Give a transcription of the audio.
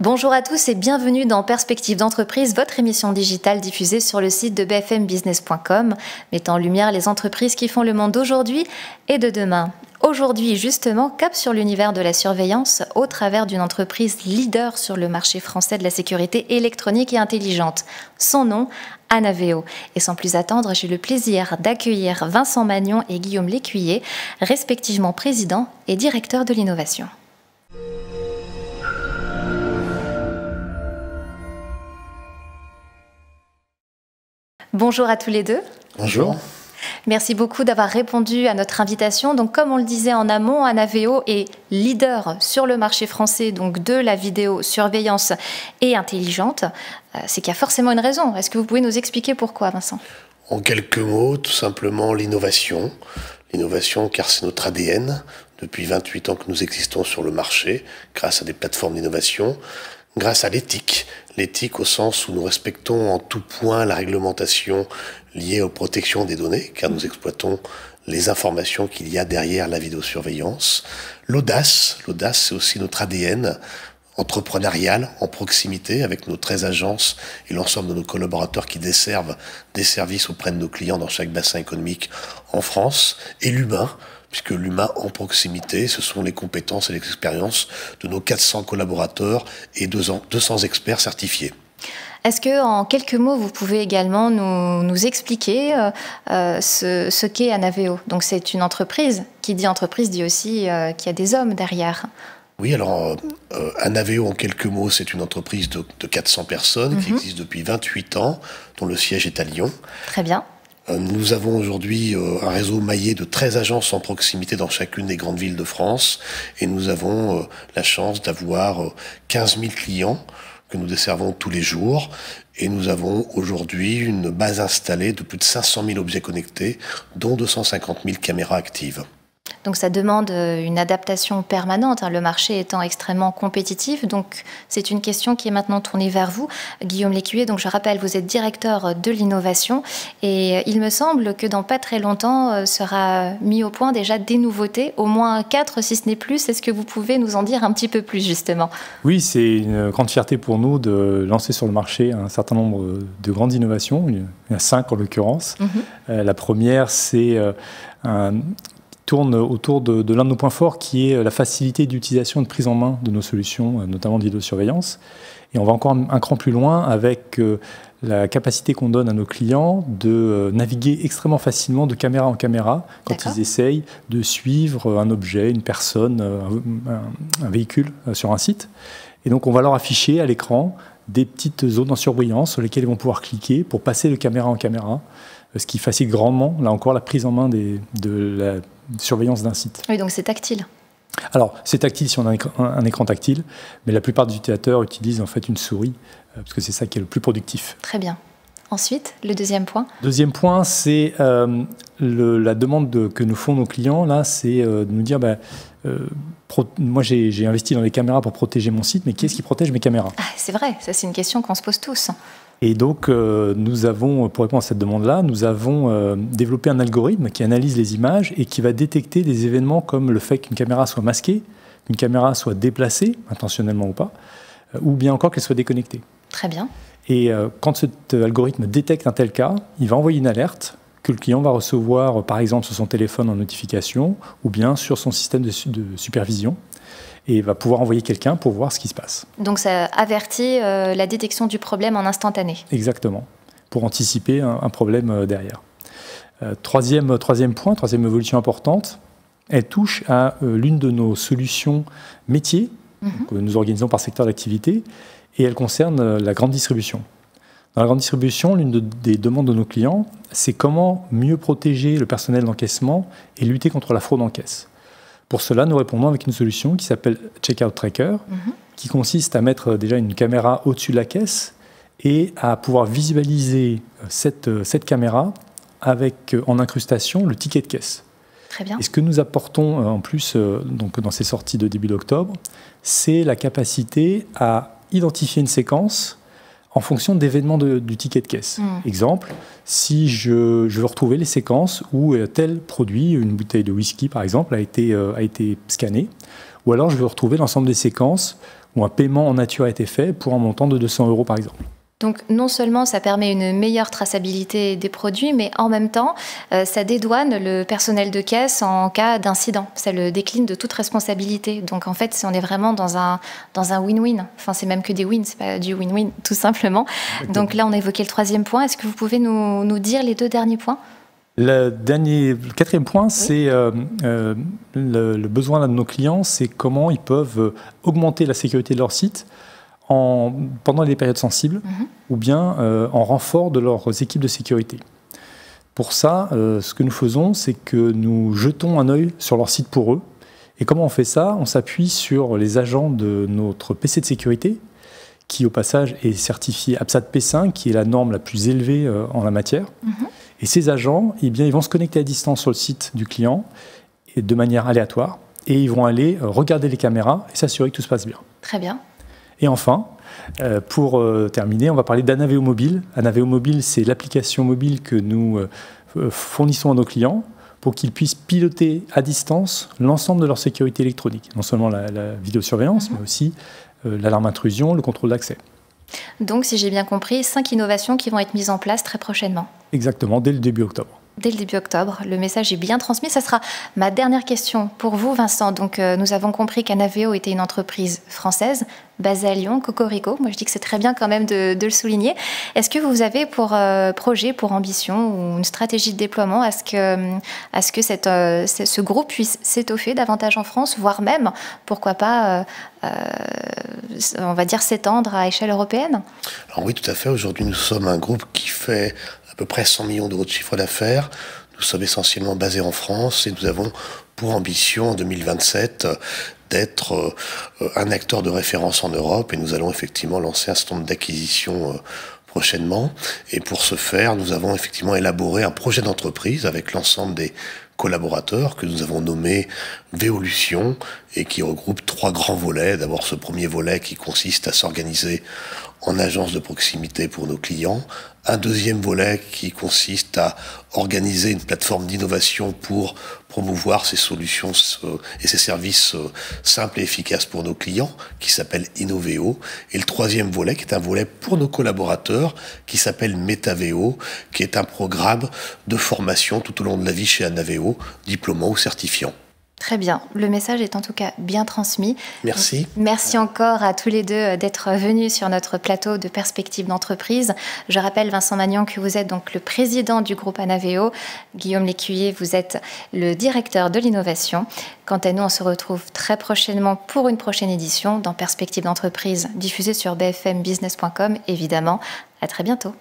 Bonjour à tous et bienvenue dans Perspective d'entreprise, votre émission digitale diffusée sur le site de bfmbusiness.com, mettant en lumière les entreprises qui font le monde d'aujourd'hui et de demain. Aujourd'hui, justement, cap sur l'univers de la surveillance au travers d'une entreprise leader sur le marché français de la sécurité électronique et intelligente. Son nom, Anaveo. Et sans plus attendre, j'ai le plaisir d'accueillir Vincent Magnon et Guillaume Lécuyer, respectivement président et directeur de l'innovation. Bonjour à tous les deux. Bonjour. Merci beaucoup d'avoir répondu à notre invitation. Donc, comme on le disait en amont, Anaveo est leader sur le marché français donc de la vidéosurveillance et intelligente. C'est qu'il y a forcément une raison. Est-ce que vous pouvez nous expliquer pourquoi, Vincent ? En quelques mots, tout simplement l'innovation. L'innovation car c'est notre ADN. Depuis 28 ans que nous existons sur le marché, grâce à des plateformes d'innovation, grâce à l'éthique. L'éthique au sens où nous respectons en tout point la réglementation liée aux protections des données, car nous exploitons les informations qu'il y a derrière la vidéosurveillance. L'audace, c'est aussi notre ADN entrepreneurial, en proximité, avec nos 13 agences et l'ensemble de nos collaborateurs qui desservent des services auprès de nos clients dans chaque bassin économique en France. Et l'humain, puisque l'humain en proximité, ce sont les compétences et l'expérience de nos 400 collaborateurs et 200 experts certifiés. Est-ce que, en quelques mots, vous pouvez également nous expliquer ce qu'est Anaveo ? Donc, c'est une entreprise. Qui dit entreprise dit aussi qu'il y a des hommes derrière. Oui, alors Anaveo, en quelques mots, c'est une entreprise de 400 personnes qui existe depuis 28 ans, dont le siège est à Lyon. Très bien. Nous avons aujourd'hui un réseau maillé de 13 agences en proximité dans chacune des grandes villes de France et nous avons la chance d'avoir 15 000 clients que nous desservons tous les jours et nous avons aujourd'hui une base installée de plus de 500 000 objets connectés dont 250 000 caméras actives. Donc ça demande une adaptation permanente, le marché étant extrêmement compétitif. Donc c'est une question qui est maintenant tournée vers vous, Guillaume Lécuyer. Donc je rappelle, vous êtes directeur de l'innovation et il me semble que dans pas très longtemps sera mis au point déjà des nouveautés, au moins 4 si ce n'est plus. Est-ce que vous pouvez nous en dire un petit peu plus justement ? Oui, c'est une grande fierté pour nous de lancer sur le marché un certain nombre de grandes innovations. Il y en a 5 en l'occurrence. La première, c'est tourne autour de l'un de nos points forts qui est la facilité d'utilisation et de prise en main de nos solutions, notamment de vidéosurveillance. Et on va encore un cran plus loin avec la capacité qu'on donne à nos clients de naviguer extrêmement facilement de caméra en caméra quand ils essayent de suivre un objet, une personne, un véhicule sur un site. Et donc on va leur afficher à l'écran des petites zones en surbrillance sur lesquelles ils vont pouvoir cliquer pour passer de caméra en caméra, ce qui facilite grandement, là encore, la prise en main de la surveillance d'un site. Oui, donc c'est tactile. Alors, c'est tactile si on a un écran tactile, mais la plupart des utilisateurs utilisent en fait une souris, parce que c'est ça qui est le plus productif. Très bien. Ensuite, le deuxième point. Deuxième point, c'est la demande que nous font nos clients, là, c'est de nous dire, moi j'ai investi dans les caméras pour protéger mon site, mais qui est-ce qui protège mes caméras ? C'est vrai, ça c'est une question qu'on se pose tous. Et donc, nous avons, pour répondre à cette demande-là, nous avons développé un algorithme qui analyse les images et qui va détecter des événements comme le fait qu'une caméra soit masquée, qu'une caméra soit déplacée, intentionnellement ou pas, ou bien encore qu'elle soit déconnectée. Très bien. Et quand cet algorithme détecte un tel cas, il va envoyer une alerte que le client va recevoir, par exemple, sur son téléphone en notification, ou bien sur son système de supervision. Et va pouvoir envoyer quelqu'un pour voir ce qui se passe. Donc ça avertit la détection du problème en instantané. Exactement, pour anticiper un problème derrière. Troisième évolution importante, elle touche à l'une de nos solutions métiers que nous organisons par secteur d'activité et elle concerne la grande distribution. Dans la grande distribution, l'une des demandes de nos clients, c'est comment mieux protéger le personnel d'encaissement et lutter contre la fraude en caisse. Pour cela, nous répondons avec une solution qui s'appelle Checkout Tracker, qui consiste à mettre déjà une caméra au-dessus de la caisse et à pouvoir visualiser cette caméra avec en incrustation le ticket de caisse. Très bien. Et ce que nous apportons en plus donc dans ces sorties de début d'octobre, c'est la capacité à identifier une séquence en fonction d'événements du ticket de caisse. Exemple, si je veux retrouver les séquences où tel produit, une bouteille de whisky par exemple, a été scanné, ou alors je veux retrouver l'ensemble des séquences où un paiement en nature a été fait pour un montant de 200 € par exemple. Donc non seulement ça permet une meilleure traçabilité des produits, mais en même temps, ça dédouane le personnel de caisse en cas d'incident. Ça le décline de toute responsabilité. Donc en fait, on est vraiment dans un win-win. Enfin, c'est même que des wins, c'est pas du win-win, tout simplement. Exactement. Donc là, on a évoqué le 3e point. Est-ce que vous pouvez nous dire les 2 derniers points ? Le 4e point, c'est le besoin de nos clients, c'est comment ils peuvent augmenter la sécurité de leur site pendant les périodes sensibles ou bien en renfort de leurs équipes de sécurité. Pour ça, ce que nous faisons, c'est que nous jetons un œil sur leur site pour eux. Et comment on fait ça ? On s'appuie sur les agents de notre PC de sécurité, qui au passage est certifié APSAT P5, qui est la norme la plus élevée en la matière. Et ces agents, eh bien, ils vont se connecter à distance sur le site du client et de manière aléatoire, et ils vont aller regarder les caméras et s'assurer que tout se passe bien. Très bien. Et enfin, pour terminer, on va parler d'Anaveo Mobile. Anaveo Mobile, c'est l'application mobile que nous fournissons à nos clients pour qu'ils puissent piloter à distance l'ensemble de leur sécurité électronique. Non seulement la vidéosurveillance, mais aussi l'alarme intrusion, le contrôle d'accès. Donc, si j'ai bien compris, 5 innovations qui vont être mises en place très prochainement. Exactement, dès le début octobre. Dès le début octobre, le message est bien transmis. Ça sera ma dernière question pour vous, Vincent. Donc, nous avons compris qu'Anaveo était une entreprise française, basée à Lyon, Cocorico. Moi, je dis que c'est très bien quand même de le souligner. Est-ce que vous avez pour projet, pour ambition ou une stratégie de déploiement à ce que ce groupe puisse s'étoffer davantage en France, voire même, pourquoi pas, on va dire, s'étendre à échelle européenne ? Alors oui, tout à fait. Aujourd'hui, nous sommes un groupe qui fait à peu près 100 millions d'euros de chiffre d'affaires. Nous sommes essentiellement basés en France et nous avons pour ambition en 2027 d'être un acteur de référence en Europe, et nous allons effectivement lancer un certain nombre d'acquisitions prochainement. Et pour ce faire, nous avons effectivement élaboré un projet d'entreprise avec l'ensemble des collaborateurs que nous avons nommé Véolution et qui regroupe 3 grands volets. D'abord, ce premier volet qui consiste à s'organiser en agence de proximité pour nos clients. Un deuxième volet qui consiste à organiser une plateforme d'innovation pour promouvoir ces solutions et ces services simples et efficaces pour nos clients, qui s'appelle Innoveo. Et le troisième volet, qui est un volet pour nos collaborateurs, qui s'appelle Metaveo, qui est un programme de formation tout au long de la vie chez Anaveo, diplômant ou certifiant. Très bien. Le message est en tout cas bien transmis. Merci. Merci encore à tous les deux d'être venus sur notre plateau de perspectives d'entreprise. Je rappelle, Vincent Magnan, que vous êtes donc le président du groupe Anaveo. Guillaume Lécuyer, vous êtes le directeur de l'innovation. Quant à nous, on se retrouve très prochainement pour une prochaine édition dans Perspectives d'entreprise diffusée sur bfmbusiness.com, évidemment. À très bientôt.